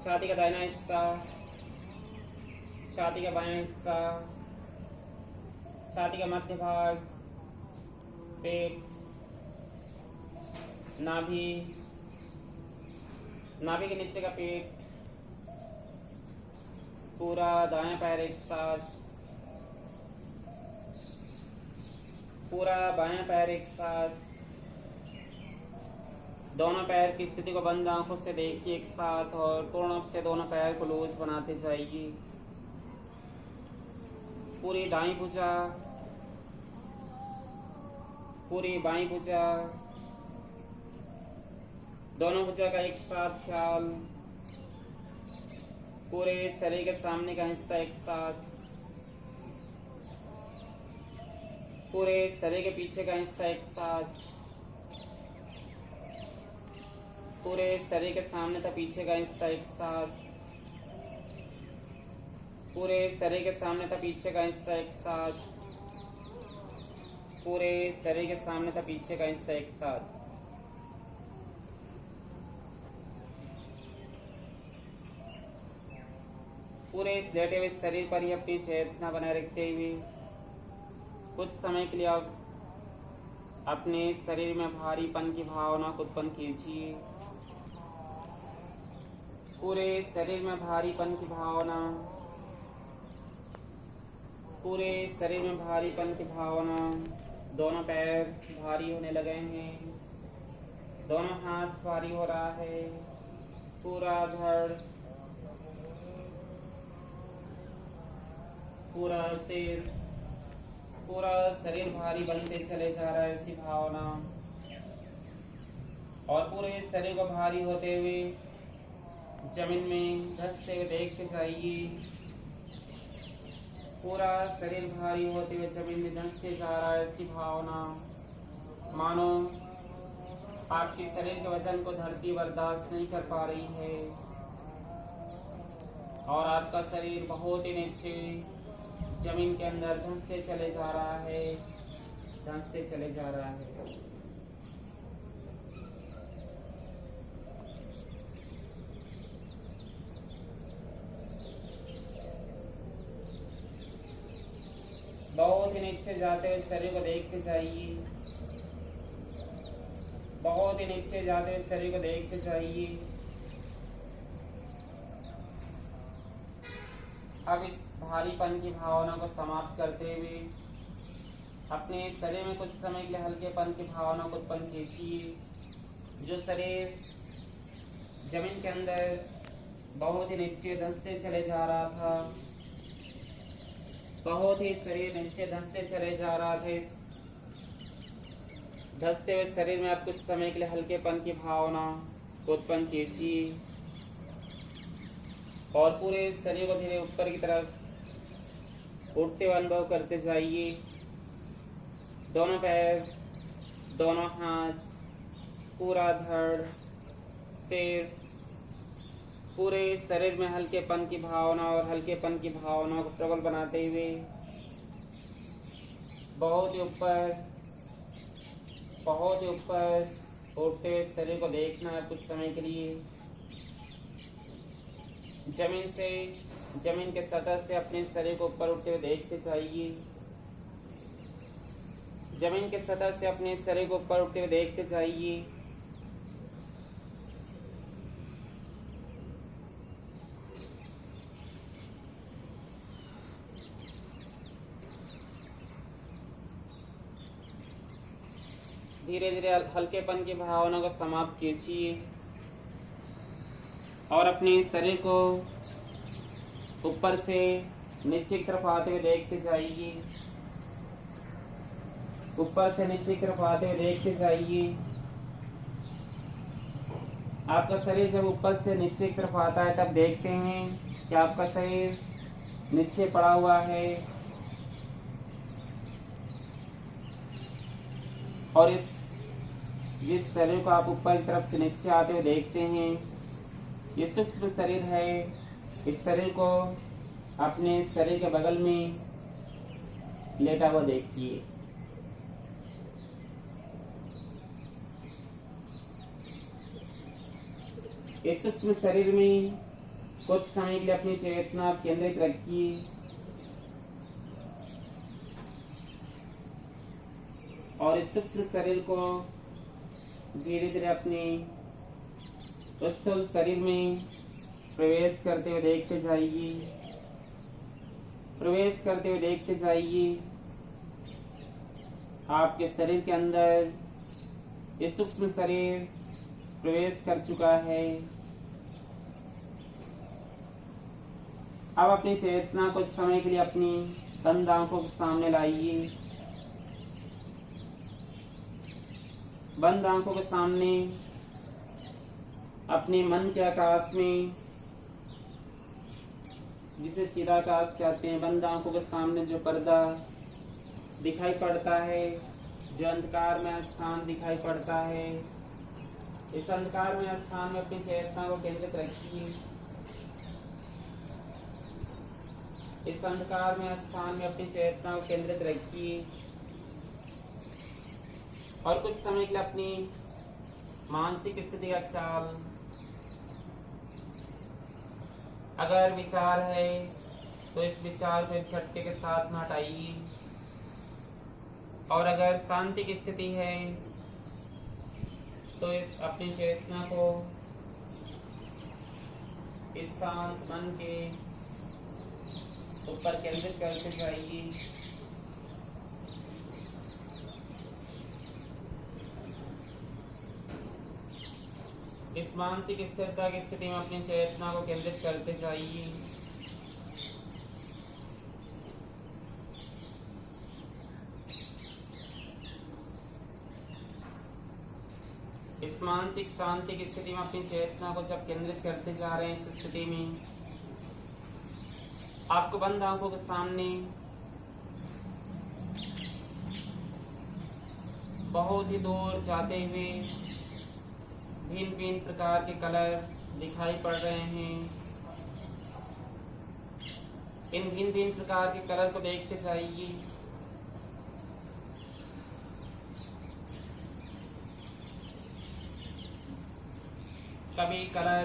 Speaker 1: छाती का दाहिना हिस्सा, छाती का बायां हिस्सा, छाती का मध्य भाग, पेट, नाभि, नाभि के नीचे का पेट, पूरा दायां पैर एक साथ, पूरा बायां पैर एक साथ, दोनों पैर की स्थिति को बंद आंखों से देखिए एक साथ और पूर्ण रूप से दोनों पैर को लूज बनाते जाइए। पूरी दाईं भुजा, पूरी बाईं भुजा, दोनों भुजा का एक साथ ख्याल, पूरे शरीर के सामने का हिस्सा एक साथ, पूरे शरीर के पीछे का हिस्सा एक साथ, पूरे शरीर के सामने तक पीछे का हिस्सा एक साथ, पूरे शरीर के सामने तक पीछे का हिस्सा एक साथ, पूरे शरीर के सामने तक पीछे का हिस्सा एक साथ। पूरे इस लेटे हुए शरीर पर ही अपनी चेतना बनाए रखते हुए कुछ समय के लिए आप अपने शरीर में भारीपन की भावना को उत्पन्न कीजिए। पूरे शरीर में भारीपन की भावना, पूरे शरीर में भारीपन की भावना, दोनों पैर भारी होने लगे हैं, दोनों हाथ भारी हो रहा है, पूरा धड़, पूरा सिर, पूरा शरीर भारी बनते चले जा रहा है, ऐसी भावना। और पूरे शरीर को भारी होते हुए जमीन में धंसते हुए देखते जाइए। पूरा शरीर भारी होते हुए जमीन में धंसते जा रहा है, ऐसी भावना। मानो आपके शरीर के वजन को धरती बर्दाश्त नहीं कर पा रही है और आपका शरीर बहुत ही नीचे जमीन के अंदर धंसते चले जा रहा है, धंसते चले जा रहा है। बहुत ही नीचे जाते हुए शरीर को देखते जाइए, बहुत ही नीचे जाते हुए शरीर को देखते जाइए। अब इस भारीपन की भावना को समाप्त करते हुए अपने शरीर में कुछ समय के लिए हल्केपन की भावना को उत्पन्न कीजिए। जो शरीर जमीन के अंदर बहुत ही नीचे धंसते चले जा रहा था, बहुत ही शरीर नीचे धंसते चले जा रहा था, इस धंसते हुए शरीर में आप कुछ समय के लिए हल्केपन की भावना को उत्पन्न कीजिए और पूरे शरीर को धीरे ऊपर की तरफ उठते हुए अनुभव करते जाइए। दोनों पैर, दोनों हाथ, पूरा धड़, सिर, पूरे शरीर में हल्केपन की भावना और हल्केपन की भावना को प्रबल बनाते हुए बहुत ही ऊपर, बहुत ही ऊपर उठते हुए शरीर को देखना है कुछ समय के लिए। जमीन से, जमीन के सतह से अपने शरीर को ऊपर उठते हुए देखते जाइए। जमीन के सतह से अपने शरीर को ऊपर उठते हुए देखते जाइए। धीरे धीरे हल्केपन की भावना को समाप्त कीजिए और अपने शरीर को ऊपर से नीचे की तरफ आते हुए देखते जाइए। ऊपर से नीचे की तरफ आते हुए देखते जाइए। आपका शरीर जब ऊपर से नीचे की तरफ आता है तब देखते हैं कि आपका शरीर नीचे पड़ा हुआ है और जिस शरीर को आप ऊपर की तरफ से नीचे आते हुए देखते हैं, ये सूक्ष्म शरीर है। इस शरीर को अपने शरीर के बगल में लेटा हुआ देखिए। इस सूक्ष्म शरीर में कुछ समय के लिए अपनी चेतना केंद्रित रखिए और इस सूक्ष्म शरीर को धीरे धीरे अपने स्थूल शरीर में प्रवेश करते हुए देखते जाइए। प्रवेश करते हुए देखते जाइए। आपके शरीर के अंदर ये सूक्ष्म शरीर प्रवेश कर चुका है। अब अपनी चेतना कुछ समय के लिए अपनी बंद आंखों के सामने लाइए। बंद आंखों के सामने अपने मन के आकाश में, जिसे चिदाकाश कहते हैं, बंद आंखों के सामने जो पर्दा दिखाई पड़ता है, जो अंधकार में स्थान दिखाई पड़ता है, इस अंधकार में स्थान में अपनी चेतना को केंद्रित रखिए। इस अंधकार में स्थान में अपनी चेतना को केंद्रित रखिए और कुछ समय के लिए अपनी मानसिक स्थिति का ख्याल, अगर विचार है तो इस विचार को एक झटके के साथ में हटाइए और अगर शांति की स्थिति है तो इस अपनी चेतना को इस शांत मन के ऊपर केंद्रित करते जाइए। इस मानसिक स्थिरता की स्थिति में अपनी चेतना को केंद्रित करते जाइए। इस मानसिक शांति की स्थिति में अपनी चेतना को जब केंद्रित करते जा रहे हैं, इस स्थिति में आपको बंद आंखों के सामने बहुत ही दूर जाते हुए भिन्न भिन्न प्रकार के कलर दिखाई पड़ रहे हैं। इन भिन्न भिन्न प्रकार के कलर को देखते जाइए। कभी कलर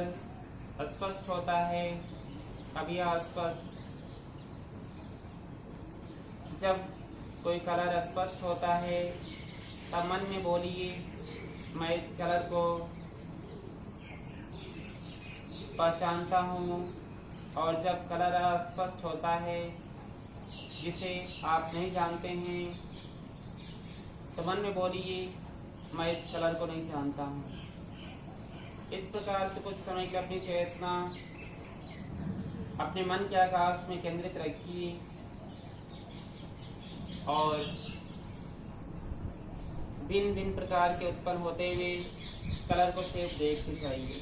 Speaker 1: स्पष्ट होता है, कभी अस्पष्ट। जब कोई कलर स्पष्ट होता है तब मन में बोलिए, मैं इस कलर को पहचानता हूँ। और जब कलर अस्पष्ट होता है, जिसे आप नहीं जानते हैं, तो मन में बोलिए, मैं इस कलर को नहीं जानता हूँ। इस प्रकार से कुछ समय के लिए अपनी चेतना अपने मन के आकाश में केंद्रित रखिए और भिन्न भिन्न प्रकार के उत्पन्न होते हुए कलर को सिर्फ देखते जाइए।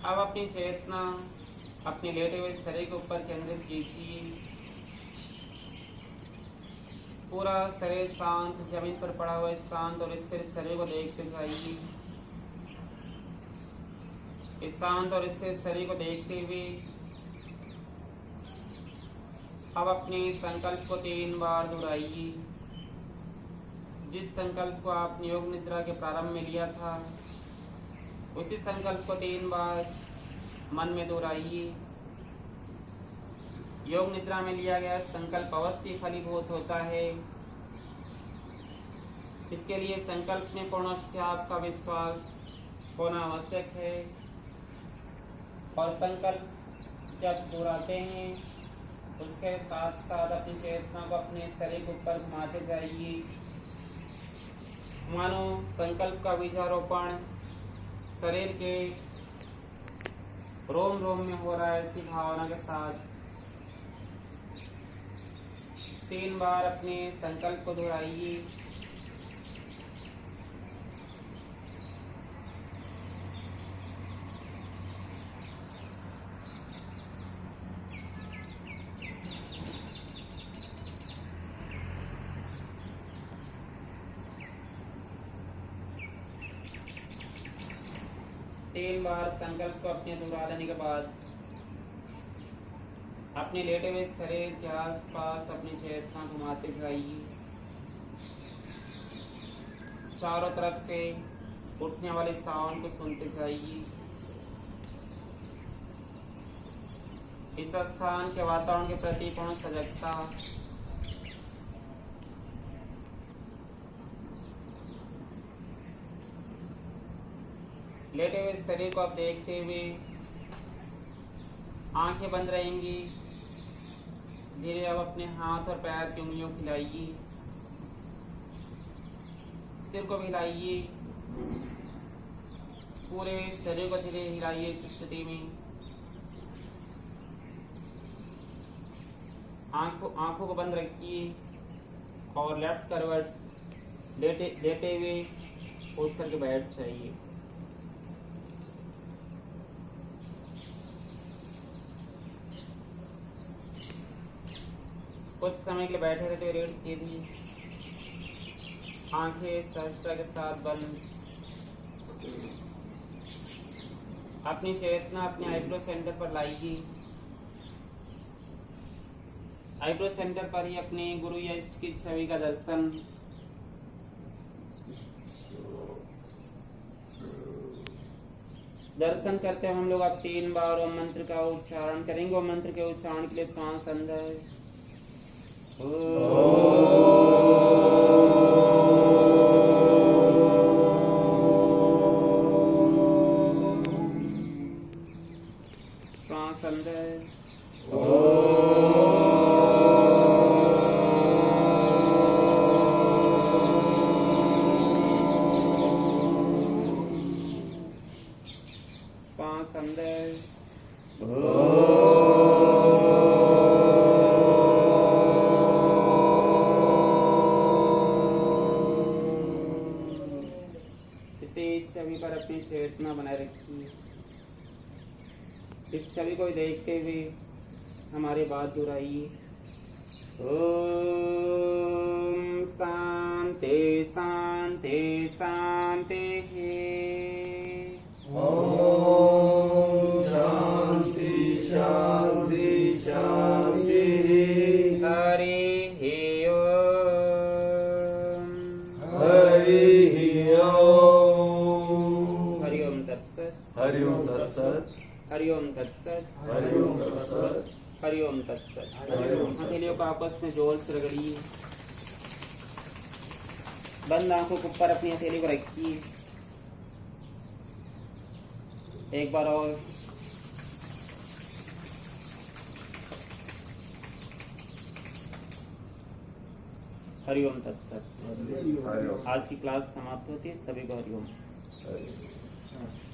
Speaker 1: अब अपनी चेतना अपने लेटे हुए शरीर के ऊपर केंद्रित कीजिए। पूरा शरीर शांत, जमीन पर पड़ा हुआ शांत और स्थिर शरीर को देखते जाइए। इस शांत और स्थिर शरीर को देखते हुए अब अपने संकल्प को 3 बार दोहराइए। जिस संकल्प को आपने योग निद्रा के प्रारंभ में लिया था, उसी संकल्प को 3 बार मन में दोहराइए। योग निद्रा में लिया गया संकल्प अवश्य फलीभूत होता है। इसके लिए संकल्प में पूर्ण रूप से आपका विश्वास होना आवश्यक है। और संकल्प जब दोहराते हैं, उसके साथ साथ अपनी चेतना को अपने शरीर के ऊपर घुमाते जाइए। मानो संकल्प का बीजारोपण शरीर के रोम रोम में हो रहा है, ऐसी भावना के साथ 3 बार अपने संकल्प को दोहराइए। तीन बार संकल्प को अपने दोहरा लेने के बाद अपने लेटे हुए शरीर के आसपास अपनी चेतना घुमाते जाइए। चारों तरफ से उठने वाले साउंड को सुनते जाइए। इस स्थान के वातावरण के प्रति पूर्ण सजगता, लेटे हुए शरीर को आप देखते हुए आंखें बंद रहेंगी। धीरे अब अपने हाथ और पैर की उंगलियों को हिलाइए, सिर को भी हिलाइए, पूरे शरीर को धीरे हिलाइए। इस स्थिति में आंखों को बंद रखिए और लेफ्ट करवट लेटे हुए उठ करके बैठ जाइए। कुछ समय के लिए बैठे रहते हुए रीढ़ सीधी, आंखें सहजता के साथ बंद। अपनी चेतना अपने आईब्रो सेंटर पर लाइए। आईब्रो सेंटर पर ही अपने गुरु या इष्ट की छवि का दर्शन। दर्शन करते हम लोग अब 3 बार ओम मंत्र का उच्चारण करेंगे। ओम मंत्र के उच्चारण के लिए श्वास अंदर, अपनी चेतना बनाए रखिए। इस छवि को देखते हुए हमारे बात दोहराइए। ओम शांति शांति शांति।
Speaker 2: ओम शांति शांति शांति।
Speaker 1: हरि ओम।
Speaker 2: हरि ओम।
Speaker 1: हरि ओम तत्सत।
Speaker 2: हरि ओम तत्सत।
Speaker 1: हरि ओम तत्सत।
Speaker 2: हरि ओम तत्सत।
Speaker 1: हरि ओम तत्सत।
Speaker 2: हरि ओम तत्सत।
Speaker 1: हथेलियों को आपस में जोर से रगड़िए। बंद आंखों के ऊपर अपनी हथेली को रखिए। एक बार और। हरिओम तत्सत।
Speaker 2: हरि ओम।
Speaker 1: आज की क्लास समाप्त होती है। सभी को हरिओम।
Speaker 2: हरि ओम।